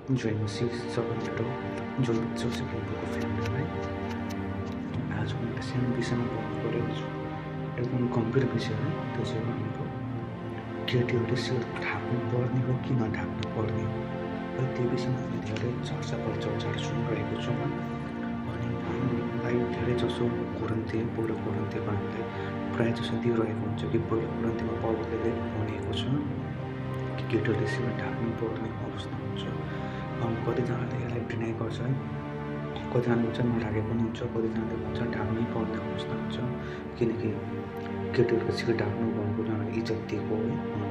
join seven join Joseph family आज मैले सानो विषयमा भन्नु परेको छु एकदम गम्भीर विषय है त्यो चाहिँ भनेको केटीहरूले शिर ढाक्नु पर्ने हो कि नढाक्नु पर्ने हो है त्यो विषयमा हामी धेरै चर्चा परिचर्चाहरू सुनिरहेको छौँ अनि हामीलाई धेरै जसो पहिलो कोरिन्थीमा हामीलाई प्रायः जसो दिइरहेको हुन्छ कि पहिलो कोरिन्थीमा पौलले भनेको छ कि केटीहरूले शिर ढाक्नु पर्ने अवस्था हुन्छ अनि कतिजनाले यसलाई डिनाइ गर्छ है कतिजनाले भन्छ नढाके पनि हुन्छ कतिजनाले भन्छ ढाक्नै पर्ने अवस्था हुन्छ किनकि केटीहरूको शिर ढाक्नु भनेको उनीहरूलाई इज्जत दिएको है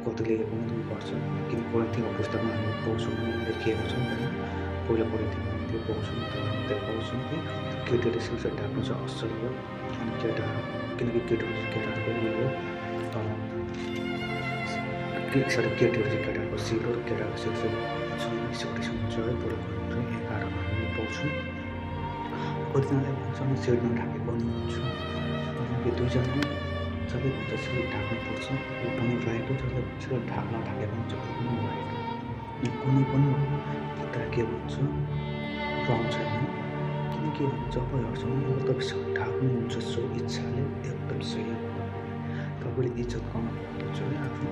कतिले पनि गर्छ किन कोरिन्थीको पुस्तकमा हामी पाउँछौँ लेखिएको छ नि पहिलो कोरिन्थीमा त्यो पाउँछौँ त्यो पाउँछौँ कि केटीहरूले शिर ढाक्नु चाहिँ असल हो अनि किनकि केटीहरूको केटीहरू चाहिँ केटाहरूको शिर हो र केटाहरूको शिर चाहिँ हुन्छ है पहिलो कोरिन्थी 11 हामी पाउँछौँ कतिजनाले भन्छ शिर नढाके पनि हुन्छ अनि दुईजना जसले भन्छ शिर ढाक्नुपर्छ यो पनि राइट हो जसले शिर ढाक्न ढाके पनि हुन्छ पनि राइट हो कुनै पनि तर के भन्छ रङ छैन किनकि जब हेर्छौँ अब तपाईँ शिर ढाक्नुहुन्छ सो इच्छाले एकदम सही हो तपाईँले इज्जत गर्न सक्नुहुन्छ है आफ्नो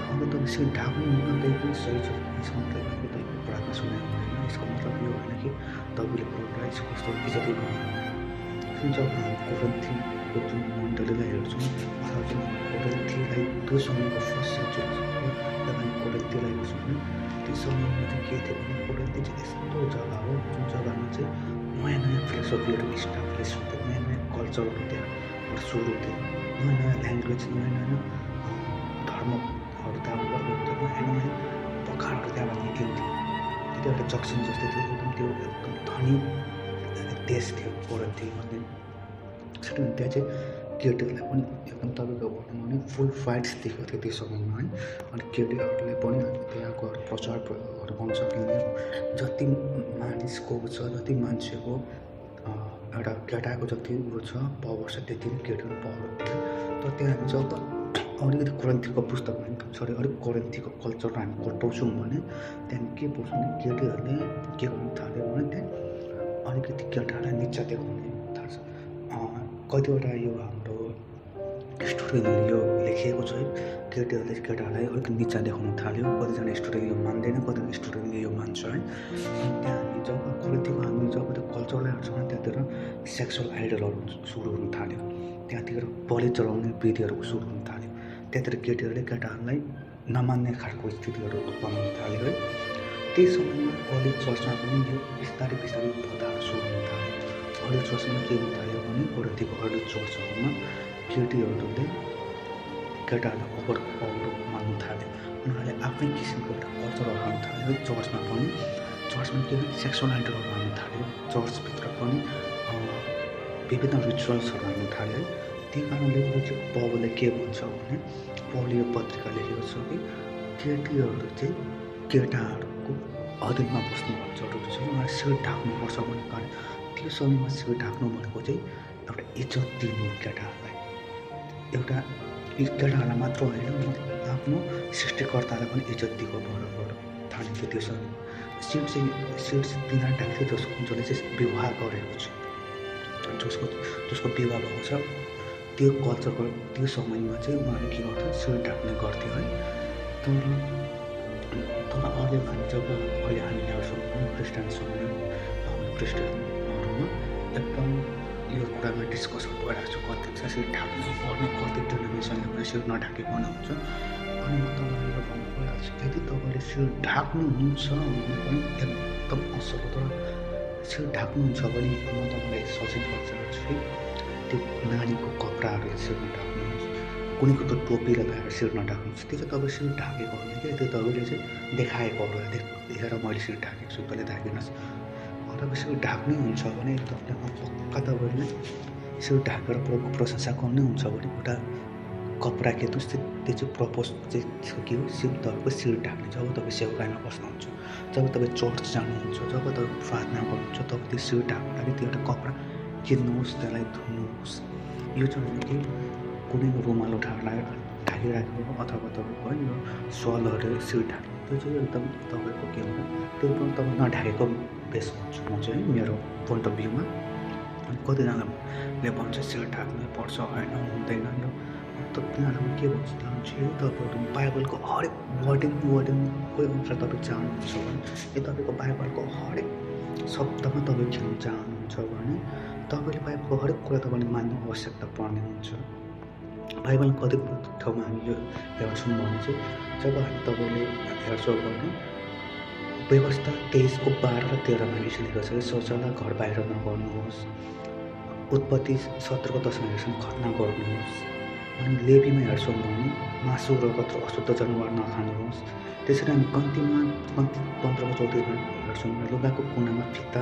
अब तपाईँ शिर ढाक्नुहुन्न त्यही पनि सही छ यसको मतलब होइन तपाईँको प्रार्थना सुनेको हुँदैन यसको मतलब यो होइन कि तपाईँले प्रभुलाई कस्तो इज्जतै गर्नु जब हामी कोरिन्थीको जुन मण्डलीलाई हेर्छौँ अथवा जुन कोरिन्थीलाई त्यो समयको फर्स्ट सेन्चुरी जब हामी कोरिन्थीलाई हेर्छौँ भने त्यो समयमा चाहिँ के थियो भने कोरिन्थी चाहिँ यस्तो जग्गा हो जुन जग्गामा चाहिँ नयाँ नयाँ फिलोसफीहरू इस्टाब्लिस हुन्थ्यो नयाँ नयाँ कल्चरहरू त्यहाँ सुरु हुन्थ्यो नयाँ नयाँ ल्याङ्ग्वेज नयाँ नयाँ धर्महरू त्यहाँबाट हुन्थ्यो नयाँ नयाँ पखारहरू त्यहाँबाट निक्लिन्थ्यो त्यो एउटा जक्सन जस्तै थियो एकदम त्यो एकदम धनी देश थियो कोरिन्थी भन्ने त्यहाँ चाहिँ केटीहरूलाई पनि एकदम तपाईँको भनौँ भने फुल फाइट्स दिएको थियो त्यो समयमा है अनि केटीहरूले पनि त्यहाँ गएर प्रचारहरू गर्न सकिने जति मानिसको छ जति मान्छेको एउटा केटाको जति उयो छ पावर छ त्यति नै केटीको पावर थियो तर त्यहाँ हामी जब अलिकति कोरिन्थीको पुस्तकमा अलिक कोरिन्थीको कल्चर हामी कोट्याउँछौँ भने त्यहाँदेखि के बुझ्छौँ भने केटीहरूले के गर्नु थाल्यो भने त्यहाँ अलिकति केटाहरूलाई निचा देखाउने थाल्छ कतिवटा यो हाम्रो स्टुडेन्टहरूले यो लेखिएको छ है केटीहरूले केटाहरूलाई अलिक निचा देखाउन थाल्यो कतिजना स्टुडेन्ट यो मान्दैन कतिजना स्टुडेन्टले यो मान्छ है अनि त्यहाँ हामी जब कोरिन्थीको हामी जब त्यो कल्चरलाई हेर्छौँ भने त्यहाँतिर सेक्सुअल आइडलहरू सुरु हुन थाल्यो त्यहाँतिर बलि चलाउने विधिहरू सुरु हुन थाल्यो त्यहाँतिर केटीहरूले केटाहरूलाई नमान्ने खालको स्थितिहरू बनाउन थाल्यो है त्यही समयमा कलेज चर्चमा पनि यो बिस्तारै बधाहरू सुरु हुन थाल्यो कलेज चर्चमा के हुन थाल्यो भने कोरिन्थीको अर्ली चर्चहरूमा केटीहरूले केटाहरूलाई ओभर पावर मान्नु थाल्यो उनीहरूले आफ्नै किसिमको एउटा कल्चरहरू हाल्नु थाल्यो है चर्चमा पनि चर्चमा के भने सेक्सुअल आइडलहरू हाल्नु थाल्यो चर्चभित्र पनि विभिन्न रिचुअल्सहरू हाल्नु थाल्यो है त्यही कारणले गर्दा चाहिँ पौलले के भन्छ भने पौलले यो पत्रिका लेखेको छ कि केटीहरू चाहिँ केटाहरूको अधीनमा बस्नु जरुरी छ उनीहरू शिर ढाक्नुपर्छ भन्ने कारण त्यो समयमा शिर ढाक्नु भनेको चाहिँ एउटा इज्जत दिनु केटाहरूलाई एउटा केटाहरूलाई मात्र होइन आफ्नो सृष्टिकर्तालाई पनि इज्जत दिएको बराबर ठानिन्थ्यो त्यो समयमा शिर चाहिँ तिनीहरू ढाक्थ्यो जसले चाहिँ विवाह गरेको छ जसको विवाह भएको छ त्यो कल्चरको त्यो समयमा चाहिँ उनीहरूले के गर्थ्यो शिर ढाक्ने गर्थ्यो है तर अहिले हामी जब अहिले हामी हेर्छौँ क्रिस्चियन क्रिस्चियनहरूमा एकदम यो कुरामा डिस्कसन भइरहेको छ कति चाहिँ शिर ढाक्नै पर्ने कति डिनोमिनेसनले पनि शिर नढाकेको हुन्छ अनि म तपाईँलाई यो भन्नु परिरहेको छु यदि तपाईँले शिर ढाक्नुहुन्छ भने पनि एकदम असल हो तर शिर ढाक्नुहुन्छ भने म तपाईँलाई सचेत गर्न चाहन्छु कि त्यो नानीको कपडाहरू शिर नढाक्नुहोस् कुनैको त टोपी लगाएर शिर नढाक्नुहोस् त्यो चाहिँ तपाईँ शिर ढाकेको होइन क्या त्यो तपाईँले चाहिँ देखाएको हो देखेर मैले शिर ढाकेको छु तैँले ढाकिनुहोस् तपाईँ शिर ढाक्नै हुन्छ भने तपाईँले पक्का तपाईँले शिर ढाकेर प्रभुको प्रशंसा गर्नै हुन्छ भने एउटा कपडा खेद्नुहोस् त्यो चाहिँ प्रपोज चाहिँ के हो तपाईँको शिर ढाक्ने जब तपाईँ सेवकाइमा बस्नुहुन्छ जब तपाईँ चर्च जानुहुन्छ जब तपाईँ प्रार्थना गर्नुहुन्छ तब त्यो शिर ढाक्नुको लागि त्यो एउटा कपडा किन्नुहोस् त्यसलाई धुनुहोस् यो चाहिँ होइन कि कुनै रुमाल उठाएर ढाकिराखेको अथवा तपाईँको है यो स्वलहरू शिर ढाक्नु त्यो चाहिँ एकदम तपाईँको के हुन्छ त्यो पनि तपाईँ नढाकेको बेस भन्छु म चाहिँ है मेरो पोइन्ट अफ भ्यूमा। अनि कतिजनाले भन्छ शिर ढाक्नै पर्छ होइन हुँदैन यो, अन्त तिनीहरूमा के भन्छ चाहिँ तपाईँहरू बाइबलको हरेक वर्डिङकै अनुसार तपाईँ चाहनुहुन्छ भने यो तपाईँको बाइबलको हरेक शब्दमा तपाईँ खेल्न चाहनुहुन्छ भने तपाईँले बाइबलको हरेक कुरा तपाईँले मान्नु आवश्यकता पर्ने हुन्छ। बाइबल कति ठाउँमा हामी यो हेर्छौँ भने चाहिँ जब हामी तपाईँले हेर्छौँ भने व्यवस्था 23:12 र 13मा लेखेको छ कि शौचालय घर बाहिर नगर्नुहोस्, उत्पत्ति 17:10मा हेर्छौँ खतना गर्नुहोस्, अनि लेवीमा हेर्छौँ भने मासु रगत र अशुद्ध जनावर नखानुहोस्। त्यसरी हामी कम्ती 15:34मा हेर्छौँ भने लुगाको कुनामा फिता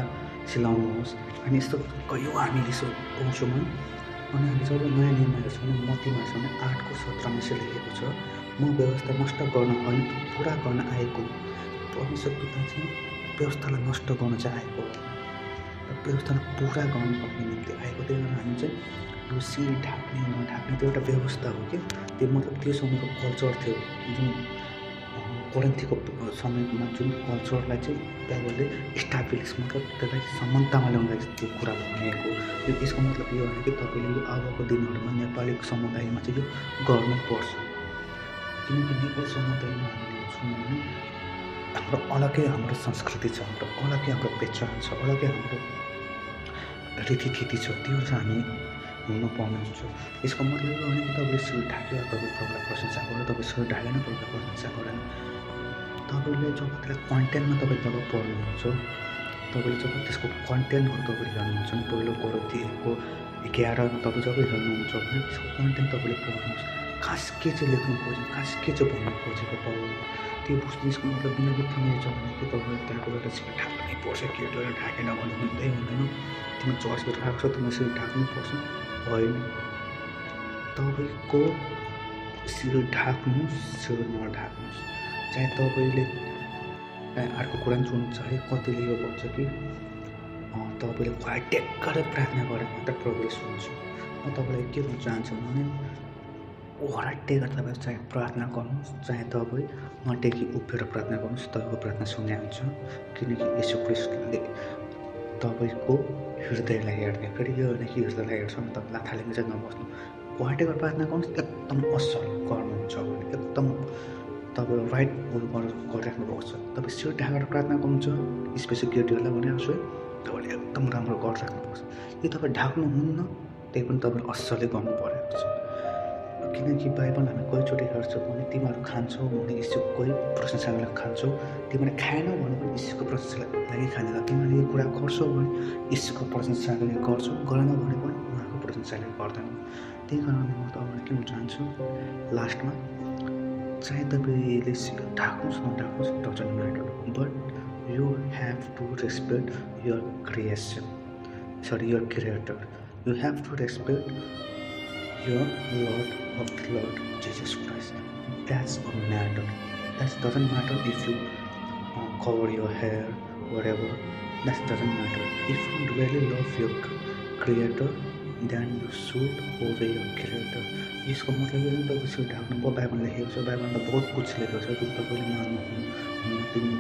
सिलाउनुहोस्। अनि यस्तो कयौँ हामीले यसो पाउँछौँ है। अनि हामी जब नयाँ नियममा हेर्छौँ भने मत्तीमा हेर्छौँ भने 8:17मा यसो लेखेको छ, म व्यवस्था नष्ट गर्न होइन पुरा गर्न आएको। परमेश्वर पिता चाहिँ व्यवस्थालाई नष्ट गर्न चाहिँ आएको हो, व्यवस्थालाई पुरा गर्न सक्ने निम्ति आएको। त्यही भएर हामी चाहिँ यो शिर ढाक्ने नढाक्ने त्यो एउटा व्यवस्था हो कि त्यो मतलब त्यो समयको कल्चर थियो, जुन कोरिन्थीको समयमा जुन कल्चरलाई चाहिँ बाइबलले इस्टाब्लिस मतलब त्यसलाई समानतामा ल्याउनलाई त्यो कुरा भनेको। यो यसको मतलब यो होइन कि तपाईँले यो अबको दिनहरूमा नेपाली समुदायमा चाहिँ यो गर्नुपर्छ, किनकि नेपाली समुदायमा हामीले हेर्छौँ भने हाम्रो अलग्गै हाम्रो संस्कृति छ, हाम्रो अलग्गै हाम्रो पहिचान छ, अलग्गै हाम्रो रीतिथिति छ, त्यो चाहिँ हामी हुनुपर्ने हुन्छ। यसको मतलब यो होइन कि तपाईँले शिर ढाक्यो तपाईँ प्रभुलाई प्रशंसा गर्यो, तपाईँ शिर ढाकेन प्रभुलाई प्रशंसा गरेन। तपाईँले जब त्यसलाई कन्टेन्टमा तपाईँ जब पढ्नुहुन्छ, तपाईँले जब त्यसको कन्टेन्टहरू तपाईँले हेर्नुहुन्छ भने पहिलो कोरिन्थीको 11मा तपाईँ जब हेर्नुहुन्छ भने त्यसको कन्टेन्ट तपाईँले पढ्नुहोस्, खास के चाहिँ लेख्नु खोजेको, खास के चाहिँ भन्नु खोजेको पाउनु त्यो बुझ्नु। यसको मतलब बिना बित्थामा छ भने कि तपाईँ त्यहाँको एउटा शिर ढाक्नै पर्छ, केटीलाई ढाकेन भने हुँदै हुँदैन, तिमी चर्चबाट आएको छ तिमीले शिर ढाक्नुपर्छ होइन। तपाईँको शिर ढाक्नुहोस्, शिर नढाक्नुहोस्। चाहे तपाईँले अर्को कुरा जुन चाहिँ कतिले यो भन्छ कि तपाईँले खुवाइ टेक्करै प्रार्थना गरेर मात्र प्रभुले सुन्छ। म तपाईँलाई के भन्न चाहन्छु भने खुवाइ टेकेर तपाईँ चाहे प्रार्थना गर्नुहोस्, चाहे तपाईँ नटेकी उभिएर प्रार्थना गर्नुहोस्, तपाईँको प्रार्थना सुन्ने हुन्छ। किनकि येशू ख्रीष्टले तपाईँको हृदयलाई हेर्ने, फेरि यो होइन कि हृदयलाई हेर्छ भने तपाईँ लाथालिङ्ग चाहिँ नबस्नु, खुवाइ टेकेर प्रार्थना गर्नुहोस्। एकदम असल गर्नुहुन्छ भने एकदम तपाईँ राइट गरिराख्नुपर्छ। तपाईँ शिर ढाकेर प्रार्थना गर्नुहुन्छ, स्पेसली केटीहरूलाई भनिरहेको छु है, तपाईँले एकदम राम्रो गरिराख्नुपर्छ। यो तपाईँ ढाक्नुहुन्न, त्यही पनि तपाईँले असलै गर्नु परेको छ। किनकि बाइबल हामी कहिचोटि हेर्छौँ भने तिमीहरू खान्छौ भने यीशुको कोही प्रशंसाको लागि खान्छौ, तिमीले खाएनौ भने पनि यीशुको प्रशंसाको लागि खाँदैन। तिमीले यो कुरा गर्छौ भने यीशुको प्रशंसाको लागि गर्छौ, गरेनौ भने पनि उहाँको प्रशंसाको लागि गर्दैनौ। त्यही कारणले म तपाईँलाई के भन्न चाहन्छु लास्टमा, चाहे तपाईँले ढाक्नुहोस् नढाक्नुहोस् doesn't matter, but you have to respect your creation, your creator. You have to respect your Lord of the Lord Jesus Christ. That's a matter. That doesn't matter if you cover your hair, whatever. That doesn't matter. If you really love your Creator, then you should obey your Creator. इसको मतलब ये नहीं तो किसी ढाकने को Bible लिखे उसे Bible में बहुत कुछ लिखा है जो तब बोले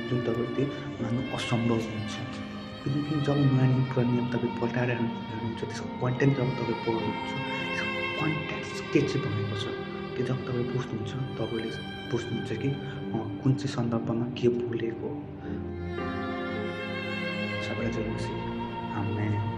जो तब बोलते मानो असंभव है। किनकि जब नयाँ पुरानी तब पल्टाएर हेर्नुहुन्छ त्यसको कन्टेन्ट जब तपाईँ पढ्नुहुन्छ कन्टेक्स्ट के चाहिँ भनेको छ त्यो जब तपाईँ बुझ्नुहुन्छ तपाईँले बुझ्नुहुन्छ कि कुन चाहिँ सन्दर्भमा के बोलेको हो। सबैलाई जय मसीह। आमेन।